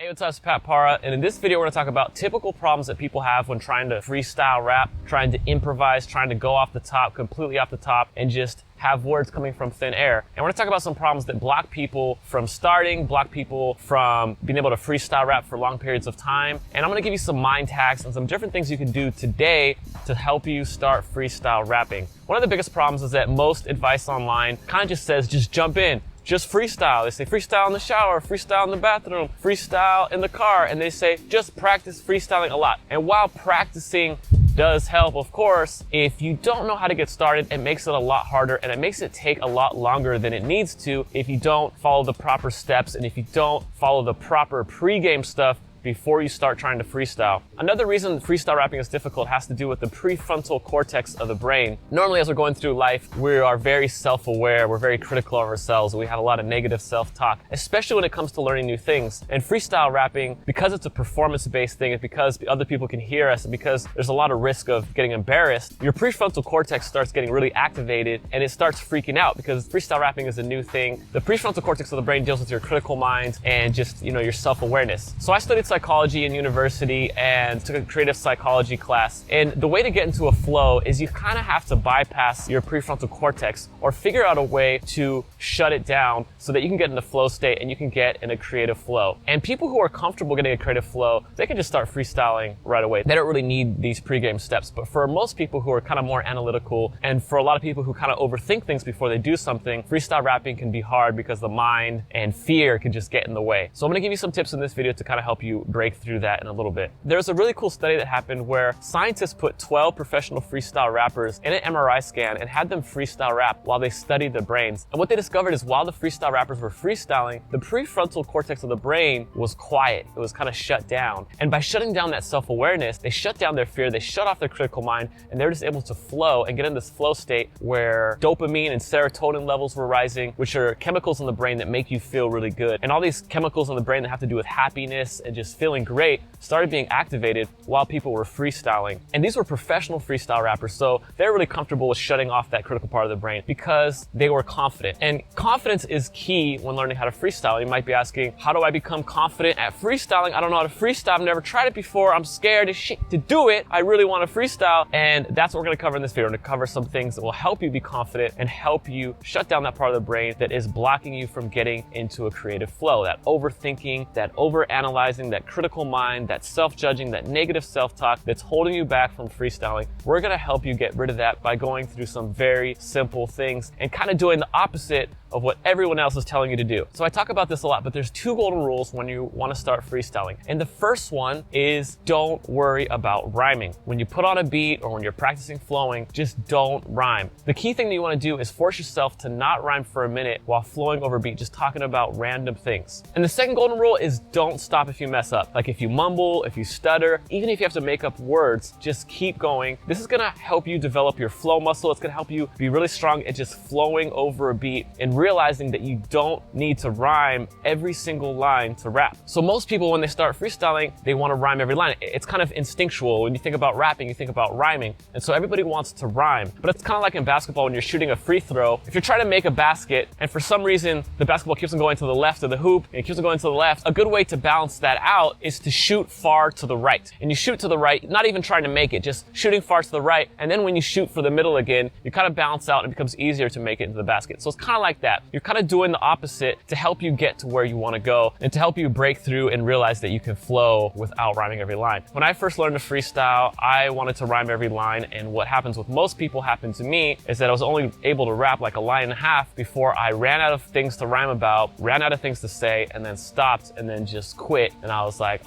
What's up, it's Pat Para, and in this video we're going to talk about typical problems that people have when trying to freestyle rap, trying to improvise, trying to go off the top, completely off the top, and just have words coming from thin air. And we're going to talk about some problems that block people from starting, block people from being able to freestyle rap for long periods of time. And I'm going to give you some mind hacks and some different things you can do today to help you start freestyle rapping. One of the biggest problems is that most advice online kind of just says, just jump in. Just freestyle. They say freestyle in the shower, freestyle in the bathroom, freestyle in the car, and they say just practice freestyling a lot. And while practicing does help, of course, if you don't know how to get started, it makes it a lot harder and it makes it take a lot longer than it needs to if you don't follow the proper steps and if you don't follow the proper pre-game stuff before you start trying to freestyle. Another reason freestyle rapping is difficult has to do with the prefrontal cortex of the brain. Normally, as we're going through life, we are very self-aware, we're very critical of ourselves, we have a lot of negative self-talk, especially when it comes to learning new things. And freestyle rapping, because it's a performance-based thing, and because other people can hear us, and because there's a lot of risk of getting embarrassed, your prefrontal cortex starts getting really activated and it starts freaking out because freestyle rapping is a new thing. The prefrontal cortex of the brain deals with your critical mind and just, your self-awareness. So I studied psychology in university and took a creative psychology class. And the way to get into a flow is you kind of have to bypass your prefrontal cortex or figure out a way to shut it down so that you can get in the flow state and you can get in a creative flow. And people who are comfortable getting a creative flow, they can just start freestyling right away. They don't really need these pregame steps. But for most people who are kind of more analytical and for a lot of people who kind of overthink things before they do something, freestyle rapping can be hard because the mind and fear can just get in the way. So I'm going to give you some tips in this video to kind of help you break through that in a little bit. There's a really cool study that happened where scientists put 12 professional freestyle rappers in an MRI scan and had them freestyle rap while they studied their brains. And what they discovered is while the freestyle rappers were freestyling, the prefrontal cortex of the brain was quiet. It was kind of shut down. And by shutting down that self-awareness, they shut down their fear, they shut off their critical mind, and they're just able to flow and get in this flow state where dopamine and serotonin levels were rising, which are chemicals in the brain that make you feel really good. And all these chemicals in the brain that have to do with happiness and just feeling great started being activated while people were freestyling. And these were professional freestyle rappers, so they're really comfortable with shutting off that critical part of the brain because they were confident. And confidence is key when learning how to freestyle. You might be asking, how do I become confident at freestyling? I don't know how to freestyle. I've never tried it before. I'm scared as shit to do it. I really want to freestyle. And that's what we're going to cover in this video. We're going to cover some things that will help you be confident and help you shut down that part of the brain that is blocking you from getting into a creative flow. That overthinking, that overanalyzing, that critical mind, that self-judging, that negative self-talk that's holding you back from freestyling. We're going to help you get rid of that by going through some very simple things and kind of doing the opposite of what everyone else is telling you to do. So I talk about this a lot, but there's two golden rules when you want to start freestyling. And the first one is don't worry about rhyming. When you put on a beat or when you're practicing flowing, just don't rhyme. The key thing that you want to do is force yourself to not rhyme for a minute while flowing over beat, just talking about random things. And the second golden rule is don't stop if you mess up. Like if you mumble, if you stutter, even if you have to make up words, just keep going. This is going to help you develop your flow muscle. It's going to help you be really strong at just flowing over a beat and realizing that you don't need to rhyme every single line to rap. So most people, when they start freestyling, they want to rhyme every line. It's kind of instinctual. When you think about rapping, you think about rhyming. And so everybody wants to rhyme. But it's kind of like in basketball when you're shooting a free throw. If you're trying to make a basket and for some reason the basketball keeps on going to the left of the hoop and it keeps on going to the left, a good way to balance that out is to shoot far to the right. And you shoot to the right, not even trying to make it, just shooting far to the right. And then when you shoot for the middle again, you kind of balance out and it becomes easier to make it into the basket. So it's kind of like that. You're kind of doing the opposite to help you get to where you want to go and to help you break through and realize that you can flow without rhyming every line. When I first learned to freestyle, I wanted to rhyme every line, and what happens with most people happened to me is that I was only able to rap like a line and a half before I ran out of things to rhyme about, ran out of things to say, and then stopped and then just quit. And I was like,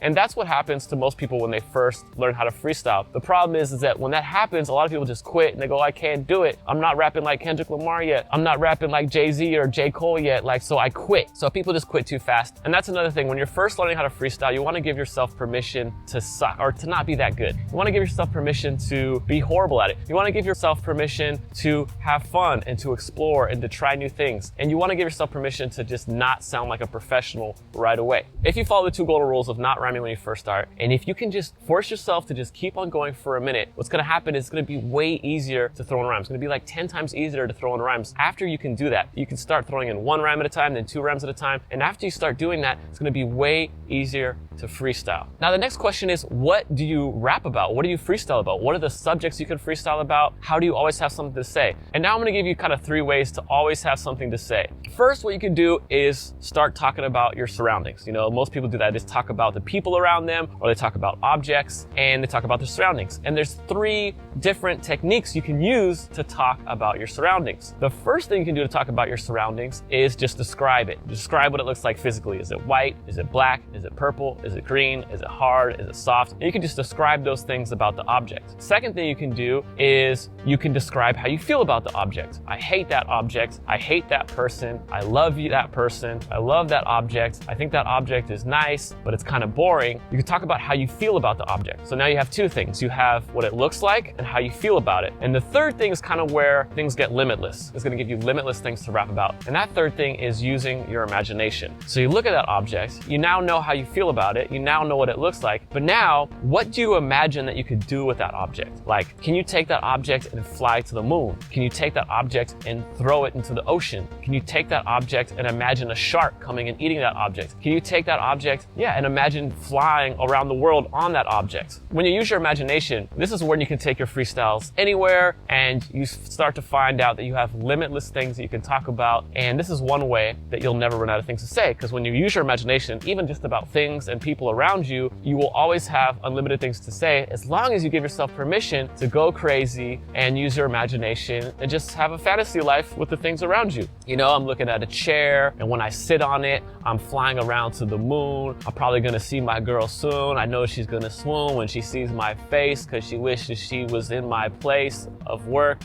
and that's what happens to most people when they first learn how to freestyle. The problem is that when that happens, a lot of people just quit and they go, I can't do it. I'm not rapping like Kendrick Lamar yet. I'm not rapping like Jay-Z or J. Cole yet. So I quit. So people just quit too fast. And that's another thing. When you're first learning how to freestyle, you want to give yourself permission to suck or to not be that good. You want to give yourself permission to be horrible at it. You want to give yourself permission to have fun and to explore and to try new things. And you want to give yourself permission to just not sound like a professional right away. If you follow the two golden rules of not rhyming when you first start, and if you can just force yourself to just keep on going for a minute, what's going to happen is it's going to be way easier to throw in rhymes. It's going to be like 10 times easier to throw in rhymes after you can do do that. You can start throwing in 1 rhyme at a time, then 2 rhymes at a time. And after you start doing that, it's going to be way easier to freestyle. Now, the next question is, what do you rap about? What do you freestyle about? What are the subjects you can freestyle about? How do you always have something to say? And now I'm going to give you kind of 3 ways to always have something to say. First, what you can do is start talking about your surroundings. You know, most people do that. They just talk about the people around them, or they talk about objects, and they talk about their surroundings. And there's 3 different techniques you can use to talk about your surroundings. The first thing you can do to talk about your surroundings is just describe it. Describe what it looks like physically. Is it white? Is it black? Is it purple? Is it green? Is it hard? Is it soft? And you can just describe those things about the object. Second thing you can do is you can describe how you feel about the object. I hate that object. I hate that person. I love that person. I love that object. I think that object is nice, but it's kind of boring. You can talk about how you feel about the object. So now you have 2 things. You have what it looks like and how you feel about it. And the third thing is kind of where things get limitless. It's going to give you limitless things to rap about. And that third thing is using your imagination. So you look at that object, you now know how you feel about it, you now know what it looks like, but now what do you imagine that you could do with that object? Like, can you take that object and fly to the moon? Can you take that object and throw it into the ocean? Can you take that object and imagine a shark coming and eating that object? Can you take that object, and imagine flying around the world on that object? When you use your imagination, this is when you can take your freestyles anywhere, and you start to find out that you have limitless things that you can talk about. And this is one way that you'll never run out of things to say, because when you use your imagination, even just about things and people around you, you will always have unlimited things to say, as long as you give yourself permission to go crazy and use your imagination and just have a fantasy life with the things around you. You know, I'm looking at a chair, and when I sit on it, I'm flying around to the moon. I'm probably gonna see my girl soon. I know she's gonna swoon when she sees my face, because she wishes she was in my place of work.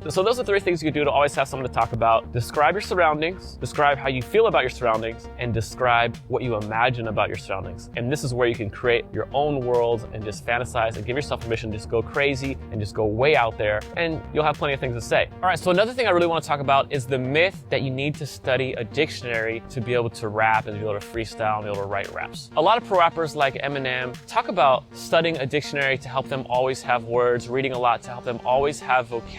So those are 3 things you can do to always have someone to talk about. Describe your surroundings, describe how you feel about your surroundings, and describe what you imagine about your surroundings. And this is where you can create your own world and just fantasize and give yourself permission to just go crazy and just go way out there, and you'll have plenty of things to say. All right, so another thing I really want to talk about is the myth that you need to study a dictionary to be able to rap and to be able to freestyle and be able to write raps. A lot of pro rappers like Eminem talk about studying a dictionary to help them always have words, reading a lot to help them always have vocabulary,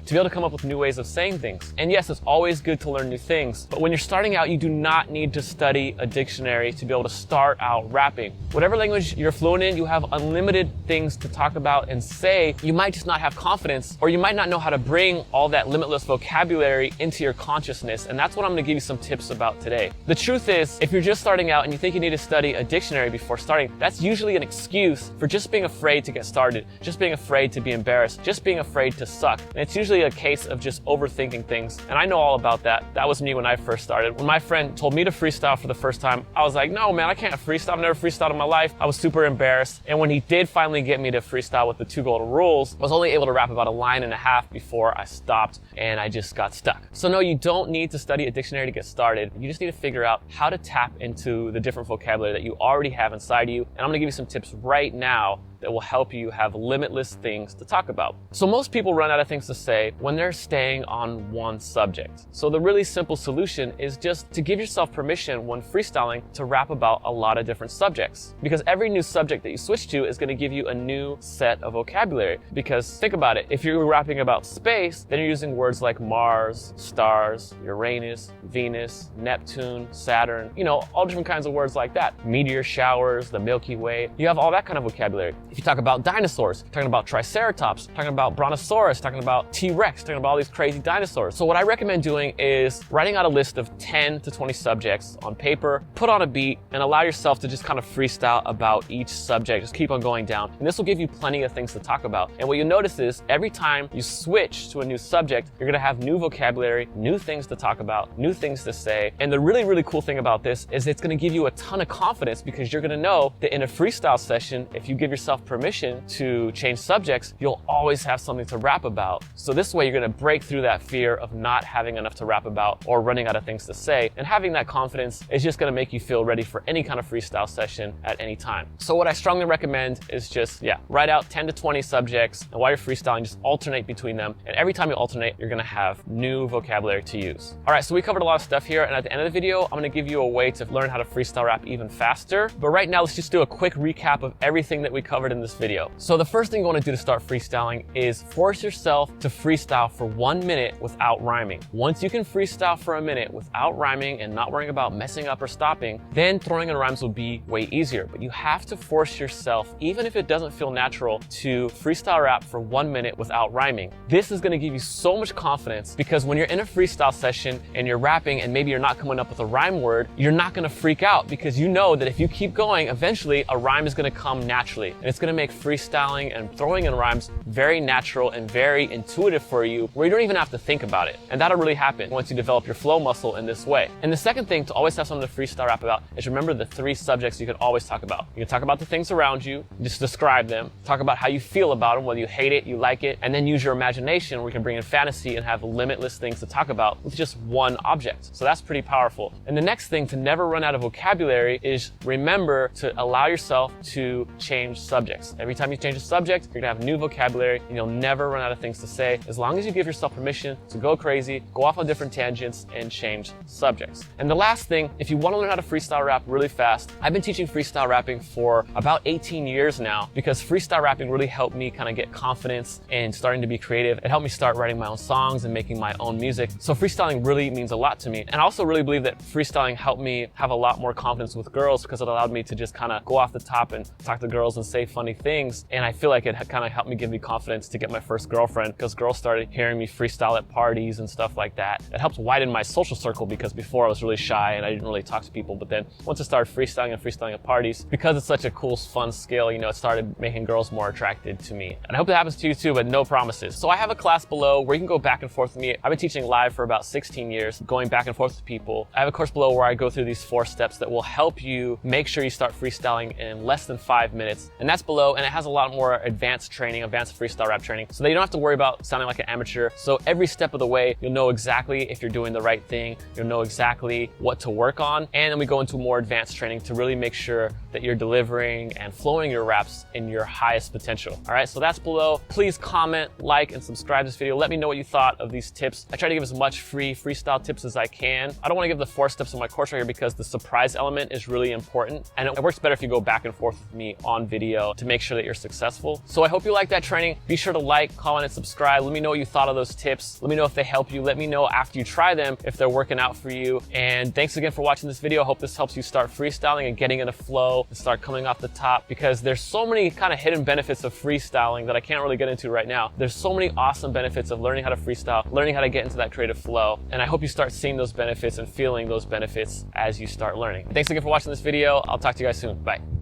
to be able to come up with new ways of saying things. And yes, it's always good to learn new things, but when you're starting out, you do not need to study a dictionary to be able to start out rapping. Whatever language you're fluent in, you have unlimited things to talk about and say. You might just not have confidence, or you might not know how to bring all that limitless vocabulary into your consciousness, and that's what I'm going to give you some tips about today. The truth is, if you're just starting out and you think you need to study a dictionary before starting, that's usually an excuse for just being afraid to get started, just being afraid to be embarrassed, just being afraid to suck. And it's usually a case of just overthinking things. And I know all about that. That was me when I first started. When my friend told me to freestyle for the first time, I was like, no, man, I can't freestyle. I've never freestyled in my life. I was super embarrassed. And when he did finally get me to freestyle with the 2 golden rules, I was only able to rap about 1.5 lines before I stopped and I just got stuck. So no, you don't need to study a dictionary to get started. You just need to figure out how to tap into the different vocabulary that you already have inside you. And I'm gonna give you some tips right now that will help you have limitless things to talk about. So most people run out of things to say when they're staying on one subject. So the really simple solution is just to give yourself permission when freestyling to rap about a lot of different subjects. Because every new subject that you switch to is going to give you a new set of vocabulary. Because think about it, if you're rapping about space, then you're using words like Mars, stars, Uranus, Venus, Neptune, Saturn, you know, all different kinds of words like that. Meteor showers, the Milky Way, you have all that kind of vocabulary. If you talk about dinosaurs, talking about Triceratops, talking about Brontosaurus, talking about T-Rex, talking about all these crazy dinosaurs. So what I recommend doing is writing out a list of 10 to 20 subjects on paper, put on a beat, and allow yourself to just kind of freestyle about each subject. Just keep on going down. And this will give you plenty of things to talk about. And what you notice is every time you switch to a new subject, you're gonna have new vocabulary, new things to talk about, new things to say. And the really, really cool thing about this is it's gonna give you a ton of confidence, because you're gonna know that in a freestyle session, if you give yourself permission to change subjects, you'll always have something to rap about. So this way you're gonna break through that fear of not having enough to rap about or running out of things to say. And having that confidence is just gonna make you feel ready for any kind of freestyle session at any time. So what I strongly recommend is just, write out 10 to 20 subjects, and while you're freestyling, just alternate between them. And every time you alternate, you're gonna have new vocabulary to use. All right, so we covered a lot of stuff here, and at the end of the video, I'm gonna give you a way to learn how to freestyle rap even faster. But right now, let's just do a quick recap of everything that we covered in this video. So the first thing you want to do to start freestyling is force yourself to freestyle for 1 minute without rhyming. Once you can freestyle for a minute without rhyming and not worrying about messing up or stopping, then throwing in rhymes will be way easier. But you have to force yourself, even if it doesn't feel natural, to freestyle rap for 1 minute without rhyming. This is going to give you so much confidence, because when you're in a freestyle session and you're rapping and maybe you're not coming up with a rhyme word, you're not going to freak out, because you know that if you keep going, eventually a rhyme is going to come naturally. And it's going to make freestyling and throwing in rhymes very natural and very intuitive for you, where you don't even have to think about it. And that'll really happen once you develop your flow muscle in this way. And the second thing to always have something to freestyle rap about is remember the 3 subjects you can always talk about. You can talk about the things around you, just describe them, talk about how you feel about them, whether you hate it, you like it, and then use your imagination where you can bring in fantasy and have limitless things to talk about with just one object. So that's pretty powerful. And the next thing to never run out of vocabulary is remember to allow yourself to change subjects. Every time you change a subject, you're gonna have new vocabulary and you'll never run out of things to say, as long as you give yourself permission to go crazy, go off on different tangents, and change subjects. And the last thing, if you want to learn how to freestyle rap really fast, I've been teaching freestyle rapping for about 18 years now, because freestyle rapping really helped me kind of get confidence and starting to be creative. It helped me start writing my own songs and making my own music. So freestyling really means a lot to me. And I also really believe that freestyling helped me have a lot more confidence with girls, because it allowed me to just kind of go off the top and talk to girls and say funny things. And I feel like it kind of helped me give me confidence to get my first girlfriend, because girls started hearing me freestyle at parties and stuff like that. It helped widen my social circle, because before I was really shy and I didn't really talk to people. But then once I started freestyling at parties, because it's such a cool, fun skill, you know, it started making girls more attracted to me. And I hope that happens to you too, but no promises. So I have a class below where you can go back and forth with me. I've been teaching live for about 16 years, going back and forth with people. I have a course below where I go through these 4 steps that will help you make sure you start freestyling in less than 5 minutes. And that's below, and it has a lot more advanced training, advanced freestyle rap training, so that you don't have to worry about sounding like an amateur. So every step of the way, you'll know exactly if you're doing the right thing, you'll know exactly what to work on. And then we go into more advanced training to really make sure that you're delivering and flowing your raps in your highest potential. All right, so that's below. Please comment, like, and subscribe to this video. Let me know what you thought of these tips. I try to give as much free freestyle tips as I can. I don't want to give the 4 steps in my course right here, because the surprise element is really important. And it works better if you go back and forth with me on video to make sure that you're successful. So I hope you like that training. Be sure to like, comment, and subscribe. Let me know what you thought of those tips. Let me know if they help you. Let me know after you try them if they're working out for you. And thanks again for watching this video. I hope this helps you start freestyling and getting in a flow and start coming off the top, because there's so many kind of hidden benefits of freestyling that I can't really get into right now. There's so many awesome benefits of learning how to freestyle, learning how to get into that creative flow. And I hope you start seeing those benefits and feeling those benefits as you start learning. Thanks again for watching this video. I'll talk to you guys soon. Bye.